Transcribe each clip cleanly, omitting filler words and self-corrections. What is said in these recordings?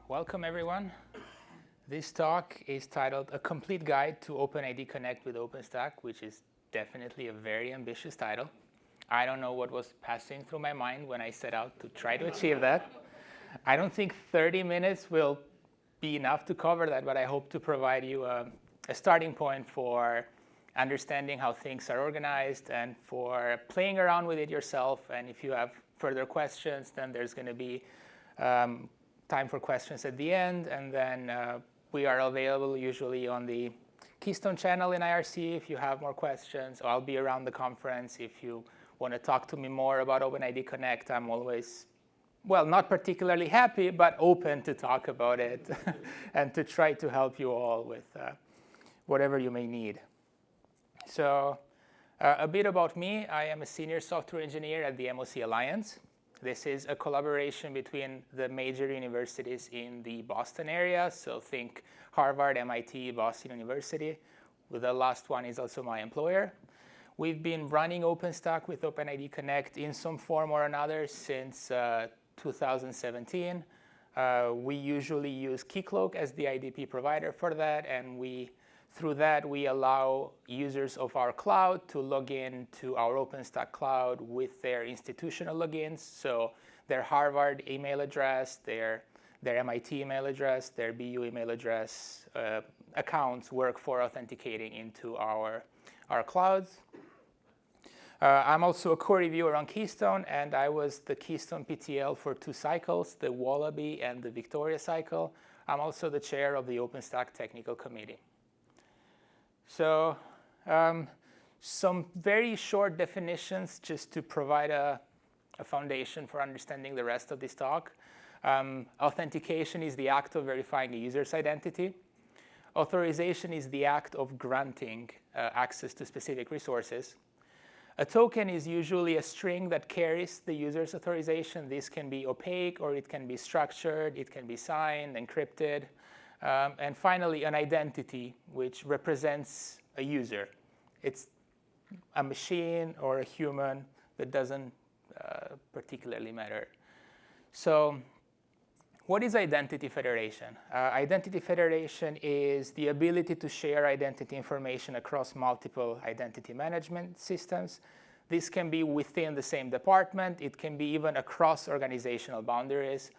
Welcome everyone. This talk is titled A Complete Guide to OpenID Connect with OpenStack, which is definitely a very ambitious title. I don't know what was passing through my mind when I set out to try to achieve that. I don't think 30 minutes will be enough to cover that, but I hope to provide you a starting point for understanding how things are organized and for playing around with it yourself. And if you have further questions, then there's going to be time for questions at the end. And then we are available usually on the Keystone channel in IRC if you have more questions. I'll be around the conference if you want to talk to me more about OpenID Connect. I'm always, well, not particularly happy, but open to talk about it and to try to help you all with whatever you may need. So a bit about me. I am a senior software engineer at the MOC Alliance. This is a collaboration between the major universities in the Boston area. So think Harvard, MIT, Boston University. The last one is also my employer. We've been running OpenStack with OpenID Connect in some form or another since 2017. We usually use Keycloak as the IDP provider for that, and through that, we allow users of our cloud to log in to our OpenStack cloud with their institutional logins. So their Harvard email address, their MIT email address, their BU email address accounts work for authenticating into our clouds. I'm also a co-reviewer on Keystone, and I was the Keystone PTL for 2 cycles, the Wallaby and the Victoria cycle. I'm also the chair of the OpenStack Technical Committee. So some very short definitions just to provide a foundation for understanding the rest of this talk. Authentication is the act of verifying a user's identity. Authorization is the act of granting access to specific resources. A token is usually a string that carries the user's authorization. This can be opaque, or it can be structured, it can be signed, encrypted. And finally, an identity, which represents a user. It's a machine or a human. That doesn't particularly matter. So what is identity federation? Identity federation is the ability to share identity information across multiple identity management systems. This can be within the same department. It can be even across organizational boundaries.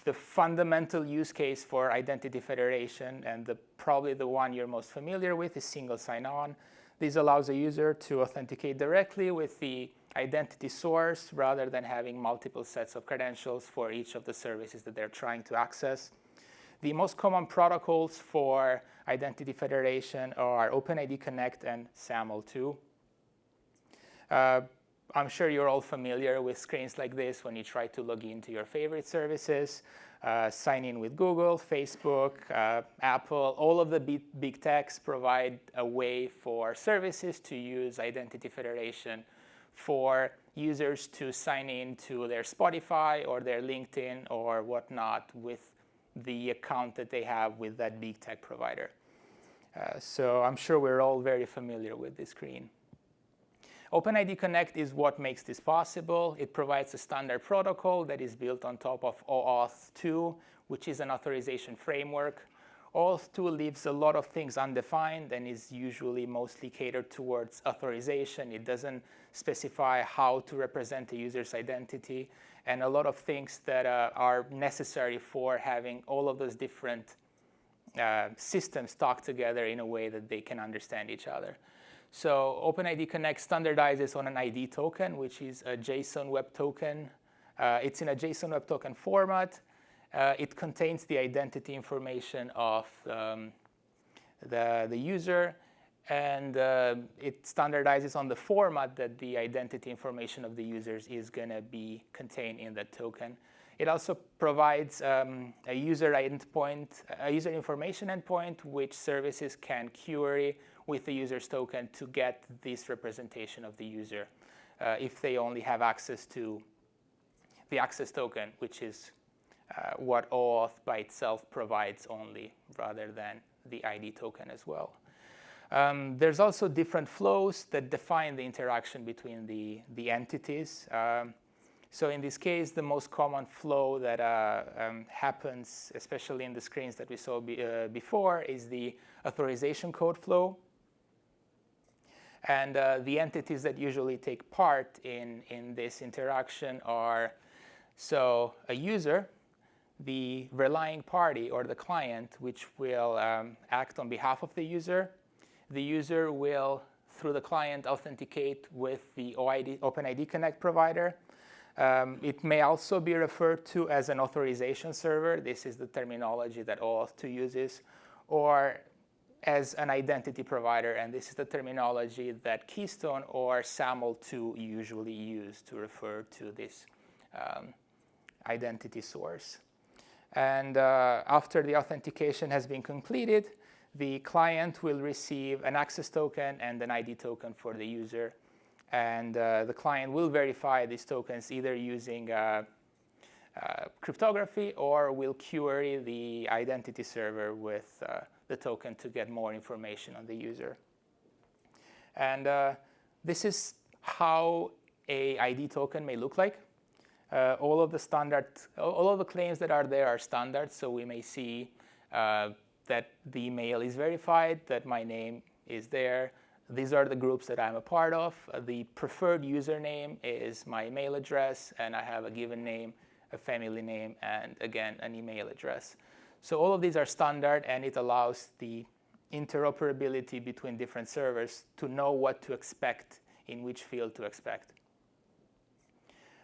The fundamental use case for identity federation, and probably the one you're most familiar with, is single sign-on. This allows a user to authenticate directly with the identity source rather than having multiple sets of credentials for each of the services that they're trying to access. The most common protocols for identity federation are OpenID Connect and SAML2. I'm sure you're all familiar with screens like this when you try to log into your favorite services, sign in with Google, Facebook, Apple. All of the big techs provide a way for services to use identity federation for users to sign in to their Spotify or their LinkedIn or whatnot with the account that they have with that big tech provider. So I'm sure we're all very familiar with this screen. OpenID Connect is what makes this possible. It provides a standard protocol that is built on top of OAuth 2, which is an authorization framework. OAuth 2 leaves a lot of things undefined and is usually mostly catered towards authorization. It doesn't specify how to represent a user's identity, and a lot of things that are necessary for having all of those different systems talk together in a way that they can understand each other. So OpenID Connect standardizes on an ID token, which is a JSON Web Token. It's in a JSON Web Token format. It contains the identity information of the user, and it standardizes on the format that the identity information of the users is going to be contained in that token. It also provides a user information endpoint, which services can query with the user's token to get this representation of the user if they only have access to the access token, which is what OAuth by itself provides only, rather than the ID token as well. There's also different flows that define the interaction between the entities. So in this case, the most common flow that happens, especially in the screens that we saw before, is the authorization code flow. And the entities that usually take part in this interaction are, so a user, the relying party or the client, which will act on behalf of the user. The user will, through the client, authenticate with the OpenID Connect provider. It may also be referred to as an authorization server. This is the terminology that OAuth2 uses, or as an identity provider, and this is the terminology that Keystone or SAML2 usually use to refer to this identity source. And after the authentication has been completed, the client will receive an access token and an ID token for the user. And the client will verify these tokens either using cryptography or will query the identity server with the token to get more information on the user. And this is how a ID token may look like. All of the claims that are there are standard, so we may see that the email is verified, that my name is there. These are the groups that I'm a part of. The preferred username is my email address, and I have a given name, a family name, and again, an email address. So all of these are standard, and it allows the interoperability between different servers to know what to expect, in which field to expect.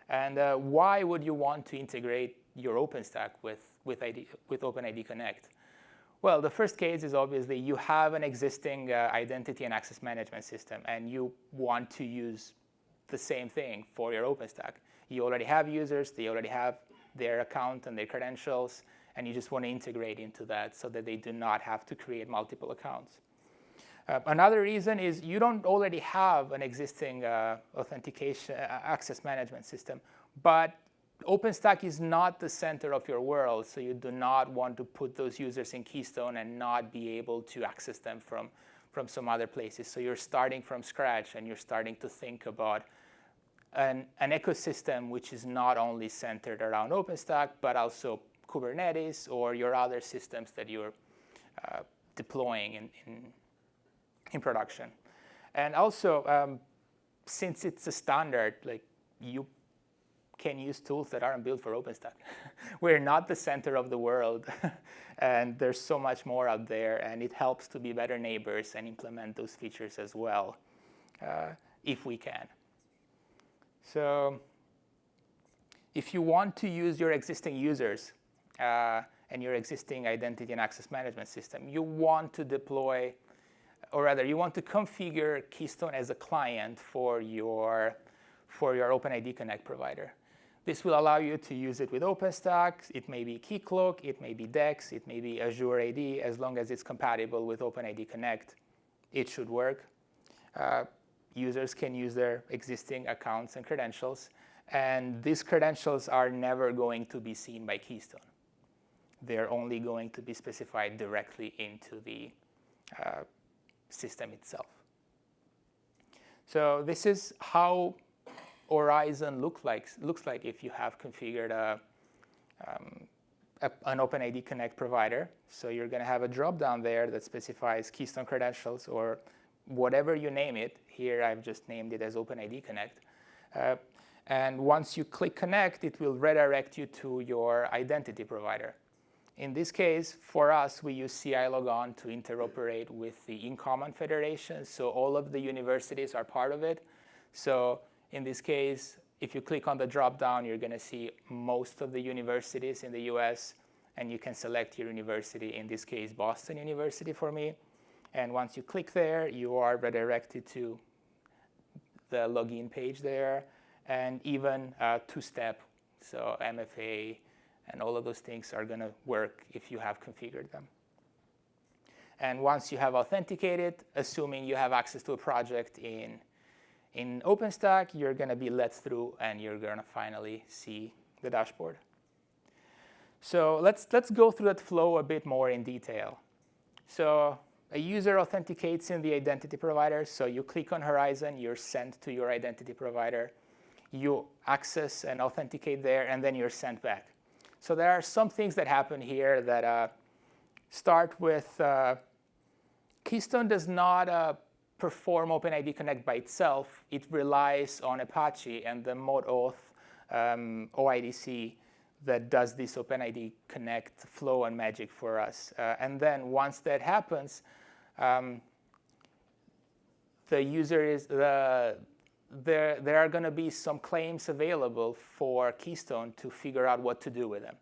And why would you want to integrate your OpenStack with OpenID Connect? Well, the first case is obviously you have an existing identity and access management system, and you want to use the same thing for your OpenStack. You already have users, they already have their account and their credentials, and you just want to integrate into that so that they do not have to create multiple accounts. Another reason is you don't already have an existing authentication access management system, but OpenStack is not the center of your world, so you do not want to put those users in Keystone and not be able to access them from some other places. So you're starting from scratch, and you're starting to think about an ecosystem which is not only centered around OpenStack, but also Kubernetes or your other systems that you're deploying in production. And also, since it's a standard, like, you can use tools that aren't built for OpenStack. We're not the center of the world, and there's so much more out there, and it helps to be better neighbors and implement those features as well, if we can. So if you want to use your existing users and your existing identity and access management system, you want to deploy, or rather, you want to configure Keystone as a client for your OpenID Connect provider. This will allow you to use it with OpenStack. It may be Keycloak, it may be DEX, it may be Azure AD. As long as it's compatible with OpenID Connect, it should work. Users can use their existing accounts and credentials, and these credentials are never going to be seen by Keystone. They're only going to be specified directly into the system itself. So this is how Horizon looks like if you have configured an OpenID Connect provider. So you're going to have a drop-down there that specifies Keystone credentials or whatever you name it. Here I've just named it as OpenID Connect. And once you click Connect, it will redirect you to your identity provider. In this case, for us, we use CI logon to interoperate with the in-common federation. So all of the universities are part of it. So in this case, if you click on the drop-down, you're going to see most of the universities in the US, and you can select your university, in this case, Boston University for me. And once you click there, you are redirected to the login page there, and even two-step, so MFA, and all of those things are going to work if you have configured them. And once you have authenticated, assuming you have access to a project in OpenStack, you're going to be let through, and you're going to finally see the dashboard. So let's go through that flow a bit more in detail. So a user authenticates in the identity provider. So you click on Horizon, you're sent to your identity provider. you access and authenticate there, and then you're sent back. So there are some things that happen here that start with Keystone does not perform OpenID Connect by itself. It relies on Apache and the mode auth OIDC that does this OpenID Connect flow and magic for us. And then once that happens, the user is there are going to be some claims available for Keystone to figure out what to do with them.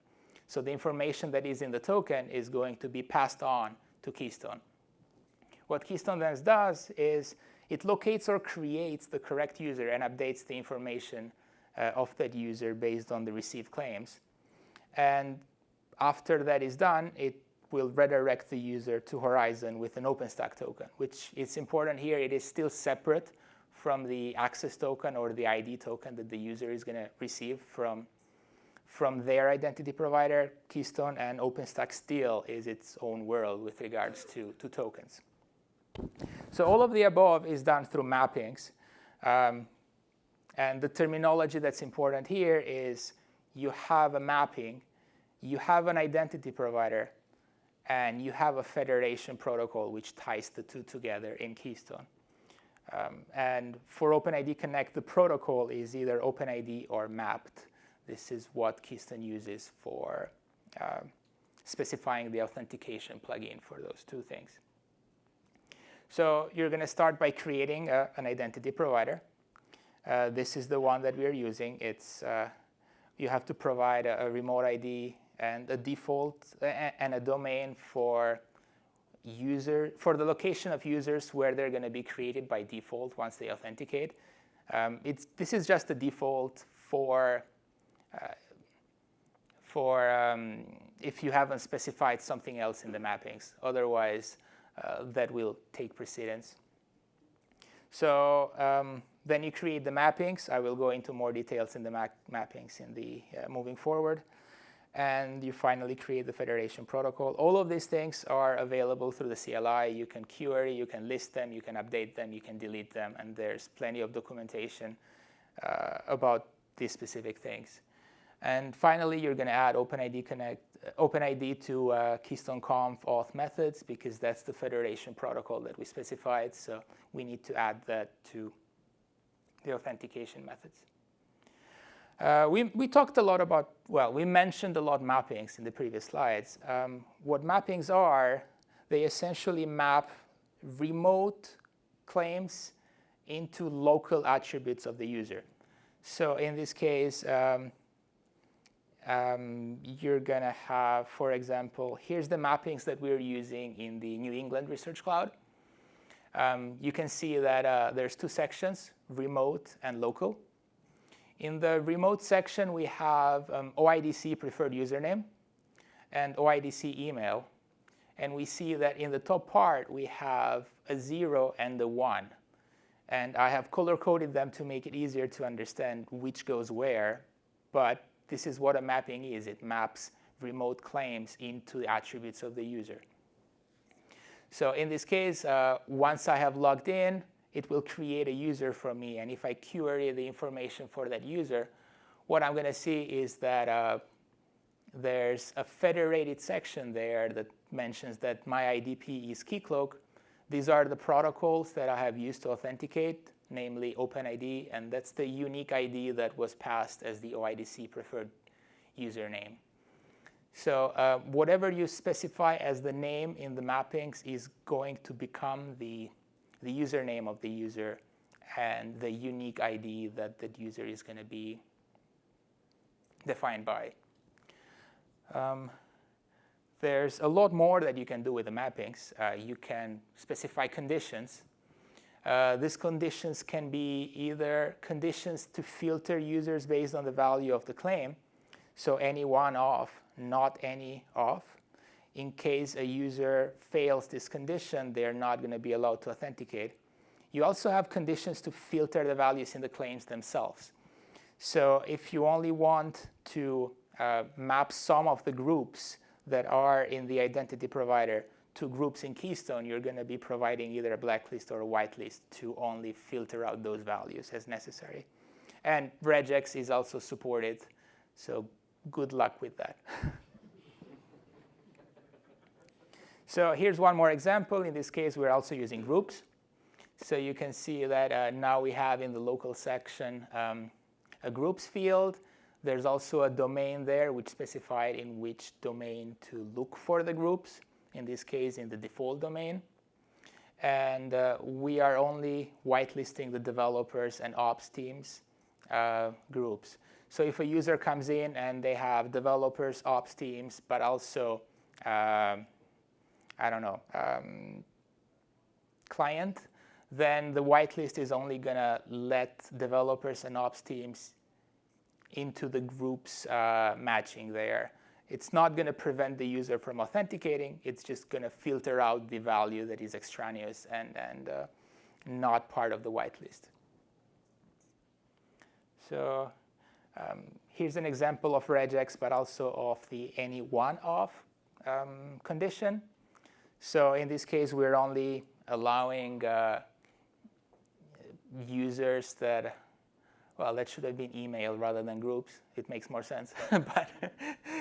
So the information that is in the token is going to be passed on to Keystone. What Keystone then does is it locates or creates the correct user and updates the information of that user based on the received claims. And after that is done, it will redirect the user to Horizon with an OpenStack token, which is important here. It is still separate from the access token or the ID token that the user is going to receive from their identity provider, Keystone, and OpenStack still is its own world with regards to tokens. So all of the above is done through mappings. And the terminology that's important here is you have a mapping, you have an identity provider, and you have a federation protocol which ties the two together in Keystone. And for OpenID Connect, the protocol is either OpenID or mapped. This is what Keystone uses for specifying the authentication plugin for those two things. So you're going to start by creating an identity provider. This is the one that we're using. It's you have to provide a remote ID and a default and a domain for the location of users where they're going to be created by default once they authenticate. This is just a default for if you haven't specified something else in the mappings. Otherwise, that will take precedence. So then you create the mappings. I will go into more details in the mappings in the moving forward. And you finally create the federation protocol. All of these things are available through the CLI. You can query, you can list them, you can update them, you can delete them, and there's plenty of documentation about these specific things. And finally, you're going to add OpenID to Keystone Conf auth methods because that's the federation protocol that we specified. So we need to add that to the authentication methods. We talked a lot about, well, we mentioned a lot mappings in the previous slides. What mappings are, they essentially map remote claims into local attributes of the user. So in this case, you're going to have, for example, here's the mappings that we're using in the New England Research Cloud. You can see that there's two sections, remote and local. In the remote section, we have OIDC preferred username and OIDC email. And we see that in the top part, we have a 0 and a 1. And I have color-coded them to make it easier to understand which goes where. But this is what a mapping is. It maps remote claims into the attributes of the user. So in this case, once I have logged in, it will create a user for me. And if I query the information for that user, what I'm going to see is that there's a federated section there that mentions that my IDP is Keycloak. These are the protocols that I have used to authenticate, namely OpenID, and that's the unique ID that was passed as the OIDC preferred username. So whatever you specify as the name in the mappings is going to become the username of the user and the unique ID that the user is going to be defined by. There's a lot more that you can do with the mappings. You can specify conditions. These conditions can be either conditions to filter users based on the value of the claim, so any one off, not any off. In case a user fails this condition, they're not going to be allowed to authenticate. You also have conditions to filter the values in the claims themselves. So if you only want to map some of the groups that are in the identity provider to groups in Keystone, you're going to be providing either a blacklist or a whitelist to only filter out those values as necessary. And regex is also supported, so good luck with that. So here's one more example. In this case, we're also using groups. So you can see that now we have in the local section a groups field. There's also a domain there which specified in which domain to look for the groups, in this case in the default domain. And we are only whitelisting the developers and ops teams groups. So if a user comes in and they have developers, ops teams, but also, I don't know, client, then the whitelist is only going to let developers and ops teams into the groups matching there. It's not going to prevent the user from authenticating. It's just going to filter out the value that is extraneous and not part of the whitelist. So here's an example of regex, but also of the any one of condition. So in this case, we're only allowing users that, well, that should have been email rather than groups. It makes more sense. But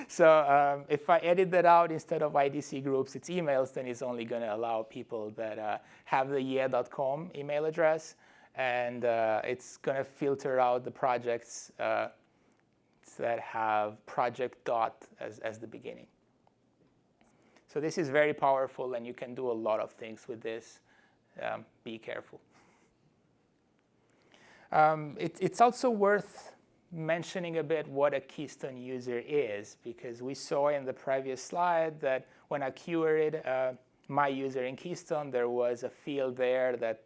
so if I edit that out, instead of IDC groups, it's emails, then it's only going to allow people that have the yeah.com email address. And it's going to filter out the projects that have project dot as the beginning. So this is very powerful, and you can do a lot of things with this. Be careful. It's also worth mentioning a bit what a Keystone user is, because we saw in the previous slide that when I queried my user in Keystone, there was a field there that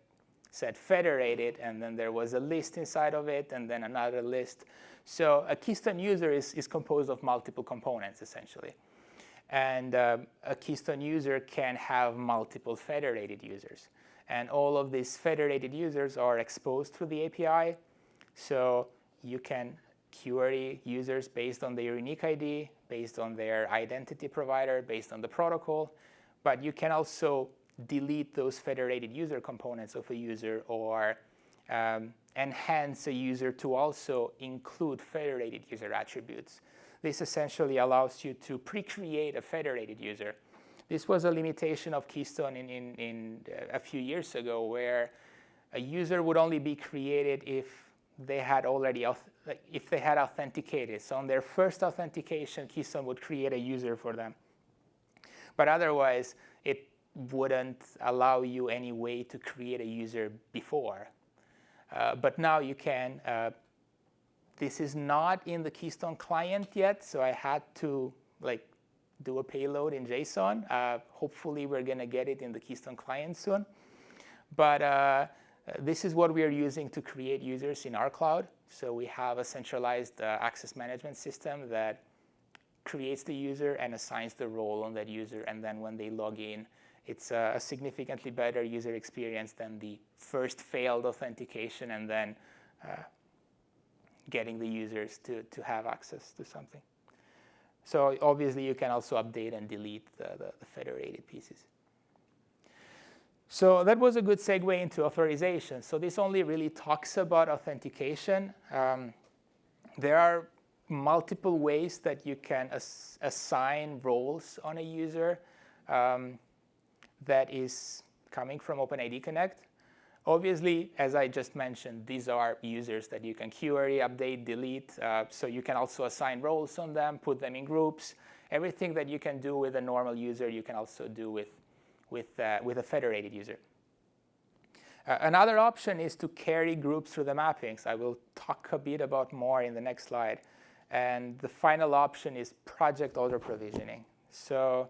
said federated, and then there was a list inside of it, and then another list. So a Keystone user is composed of multiple components, essentially. And a Keystone user can have multiple federated users. And all of these federated users are exposed through the API. So you can query users based on their unique ID, based on their identity provider, based on the protocol. But you can also delete those federated user components of a user, or enhance a user to also include federated user attributes. This essentially allows you to pre-create a federated user. This was a limitation of Keystone in a few years ago, where a user would only be created if they had already authenticated. So on their first authentication, Keystone would create a user for them. But otherwise, it wouldn't allow you any way to create a user before. But now you can. This is not in the Keystone client yet, so I had to do a payload in JSON. Hopefully, we're going to get it in the Keystone client soon. But this is what we are using to create users in our cloud. So we have a centralized access management system that creates the user and assigns the role on that user. And then when they log in, it's a significantly better user experience than the first failed authentication and then getting the users to have access to something. So obviously, you can also update and delete the federated pieces. So that was a good segue into authorization. So this only really talks about authentication. There are multiple ways that you can assign roles on a user that is coming from OpenID Connect. Obviously, as I just mentioned, these are users that you can query, update, delete. So you can also assign roles on them, put them in groups. Everything that you can do with a normal user, you can also do with a federated user. Another option is to carry groups through the mappings. I will talk a bit about more in the next slide. And the final option is project auto-provisioning. So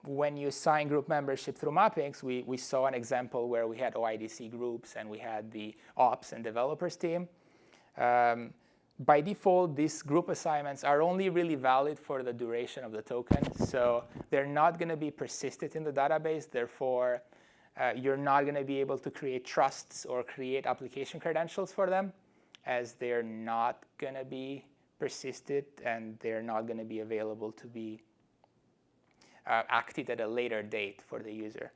when you assign group membership through mappings, we saw an example where we had OIDC groups and we had the ops and developers team. By default, these group assignments are only really valid for the duration of the token. So they're not going to be persisted in the database. Therefore, you're not going to be able to create trusts or create application credentials for them, as they're not going to be persisted and they're not going to be available to be acted at a later date for the user.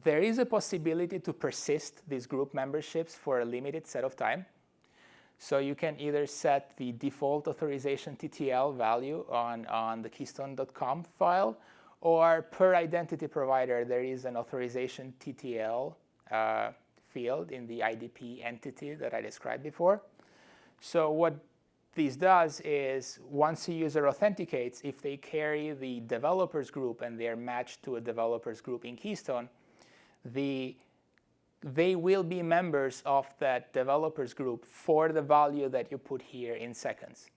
There is a possibility to persist these group memberships for a limited set of time. So you can either set the default authorization TTL value on the keystone.com file, or per identity provider, there is an authorization TTL field in the IDP entity that I described before. So what this does is once a user authenticates, if they carry the developers group and they're matched to a developers group in Keystone, they will be members of that developers group for the value that you put here in seconds.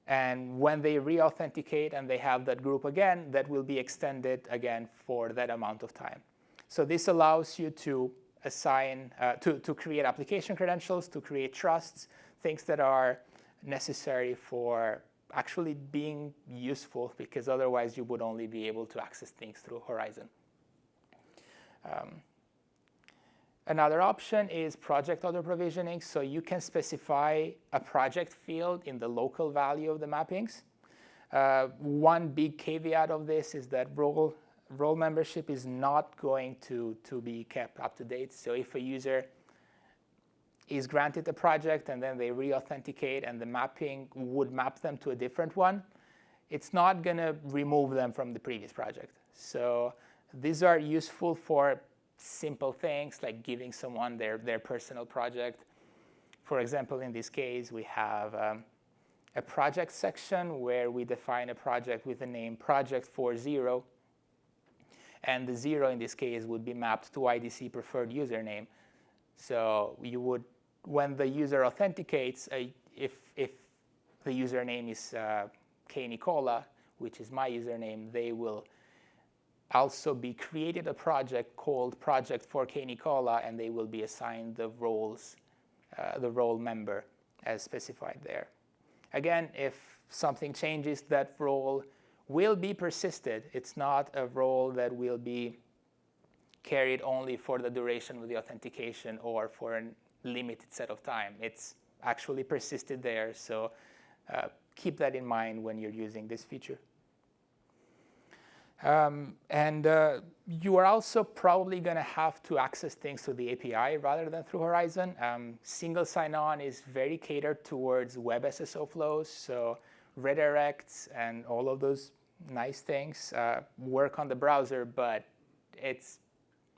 And when they re-authenticate and they have that group again, that will be extended again for that amount of time. So this allows you to assign, to create application credentials, to create trusts, things that are necessary for actually being useful, because otherwise you would only be able to access things through Horizon. Another option is project auto-provisioning. So you can specify a project field in the local value of the mappings. One big caveat of this is that role membership is not going to be kept up to date. So if a user is granted a project and then they re-authenticate and the mapping would map them to a different one, it's not going to remove them from the previous project. So these are useful for simple things like giving someone their personal project. For example, in this case, we have a project section where we define a project with the name project40, and the 0 in this case would be mapped to IDC preferred username. So you would, when the user authenticates, if the username is K Nikolla, which is my username, they will also be created a project called project for K Nikolla, and they will be assigned the roles, the role member as specified there. Again, if something changes, that role will be persisted. It's not a role that will be carried only for the duration of the authentication or for a limited set of time. It's actually persisted there, so keep that in mind when you're using this feature. You are also probably going to have to access things through the API rather than through Horizon. Single sign-on is very catered towards web SSO flows, so redirects and all of those nice things work on the browser, but it's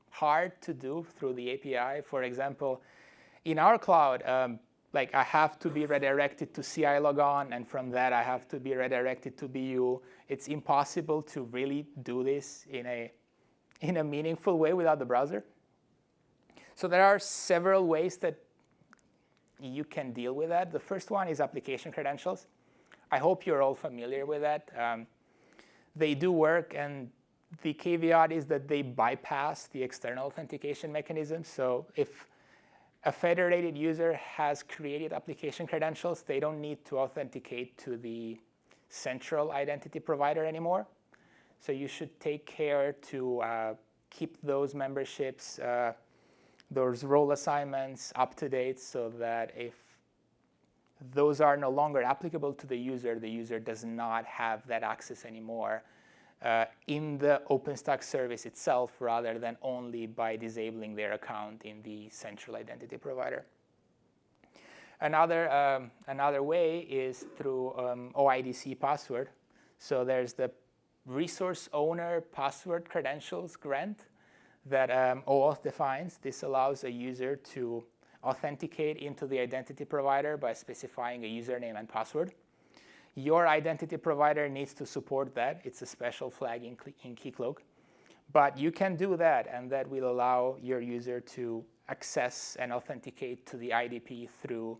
hard to do through the API. For example, in our cloud, like I have to be redirected to CI logon, and from that I have to be redirected to BU. It's impossible to really do this in a meaningful way without the browser. So there are several ways that you can deal with that. The first one is application credentials. I hope you're all familiar with that. They do work, and the caveat is that they bypass the external authentication mechanism. So if a federated user has created application credentials, they don't need to authenticate to the central identity provider anymore. So you should take care to keep those memberships, those role assignments up to date, so that if those are no longer applicable to the user does not have that access anymore in the OpenStack service itself, rather than only by disabling their account in the central identity provider. Another way is through OIDC password. So there's the resource owner password credentials grant that OAuth defines. This allows a user to authenticate into the identity provider by specifying a username and password. Your identity provider needs to support that. It's a special flag in Keycloak. But you can do that, and that will allow your user to access and authenticate to the IDP through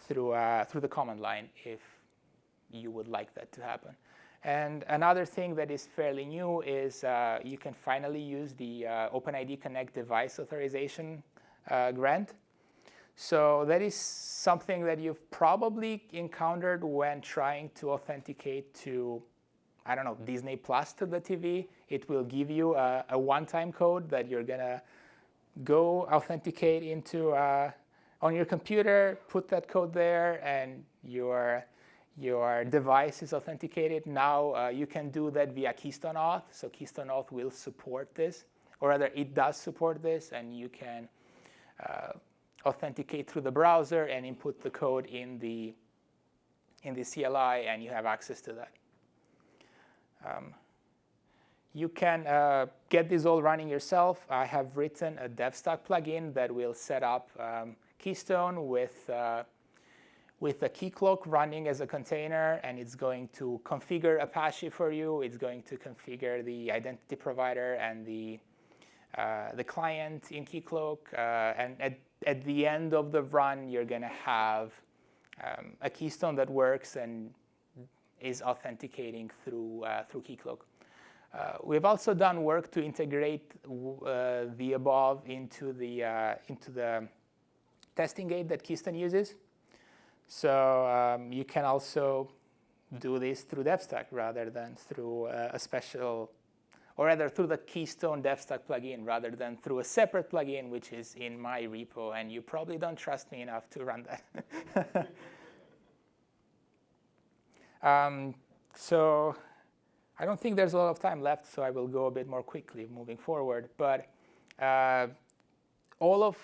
the command line if you would like that to happen. And another thing that is fairly new is you can finally use the OpenID Connect device authorization grant. So that is something that you've probably encountered when trying to authenticate to, I don't know, Disney Plus to the TV. It will give you a one-time code that you're going to go authenticate into on your computer, put that code there, and your device is authenticated. Now you can do that via Keystone Auth. So Keystone Auth will support this. or rather it does support this, and you can authenticate through the browser and input the code in the CLI, and you have access to that. You can get this all running yourself. I have written a DevStack plugin that will set up Keystone with a Keycloak running as a container, and it's going to configure Apache for you. It's going to configure the identity provider and the client in Keycloak. And at the end of the run, you're going to have a Keystone that works and is authenticating through Keycloak. We've also done work to integrate the above into the testing gate that Keystone uses. So you can also do this through DevStack rather than through a special, or rather through the Keystone DevStack plugin rather than through a separate plugin, which is in my repo, and you probably don't trust me enough to run that. So I don't think there's a lot of time left, so I will go a bit more quickly moving forward. But all of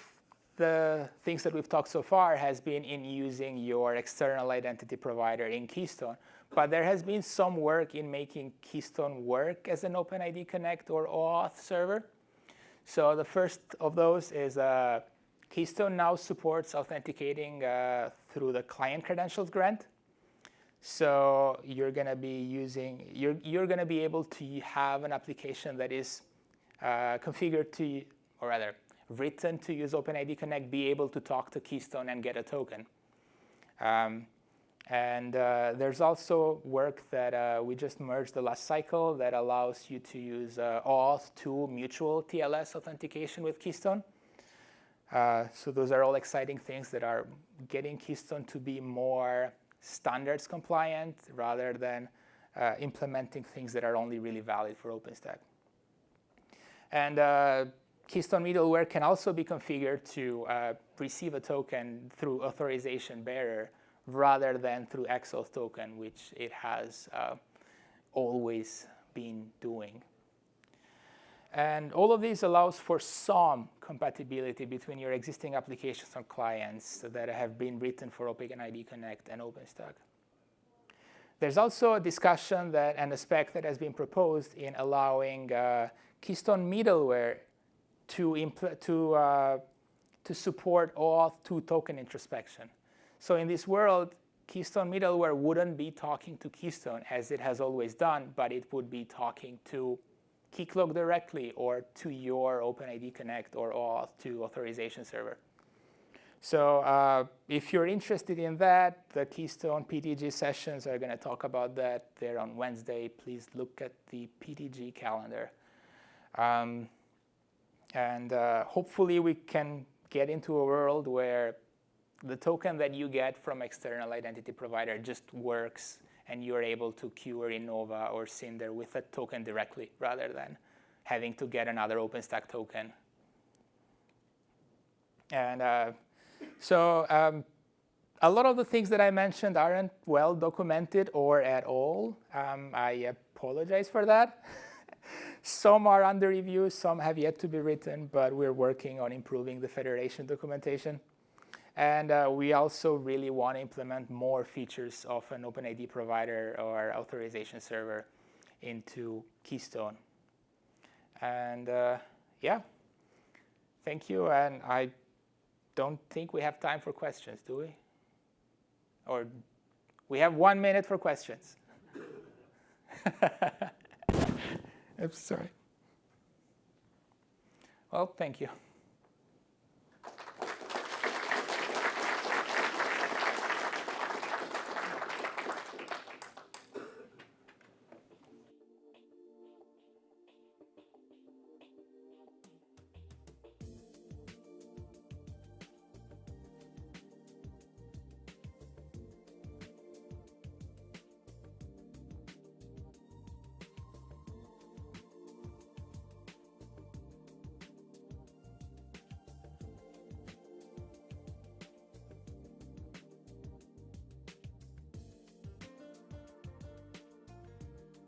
the things that we've talked so far has been in using your external identity provider in Keystone. But there has been some work in making Keystone work as an OpenID Connect or OAuth server. So the first of those is Keystone now supports authenticating through the client credentials grant. So you're going to be able to have an application that is configured to, or rather written to use OpenID Connect, be able to talk to Keystone and get a token. And there's also work that we just merged the last cycle that allows you to use OAuth 2 mutual TLS authentication with Keystone. So those are all exciting things that are getting Keystone to be more standards compliant rather than implementing things that are only really valid for OpenStack. And Keystone middleware can also be configured to receive a token through authorization bearer rather than through XAuth token, which it has always been doing. And all of this allows for some compatibility between your existing applications and clients that have been written for OpenID Connect and OpenStack. There's also a discussion and a spec that has been proposed in allowing Keystone middleware to support OAuth 2 token introspection. So in this world, Keystone middleware wouldn't be talking to Keystone as it has always done, but it would be talking to Keycloak directly or to your OpenID Connect or OAuth 2 authorization server. So if you're interested in that, the Keystone PTG sessions are going to talk about that. They're on Wednesday. Please look at the PTG calendar. And hopefully we can get into a world where the token that you get from external identity provider just works and you're able to cure Innova or Cinder with a token directly rather than having to get another OpenStack token. And so a lot of the things that I mentioned aren't well documented or at all. I apologize for that. Some are under review, some have yet to be written, but we're working on improving the federation documentation. And we also really want to implement more features of an OpenID provider or authorization server into Keystone. And yeah, thank you. And I don't think we have time for questions, do we? Or we have 1 minute for questions. I'm sorry. Well, thank you.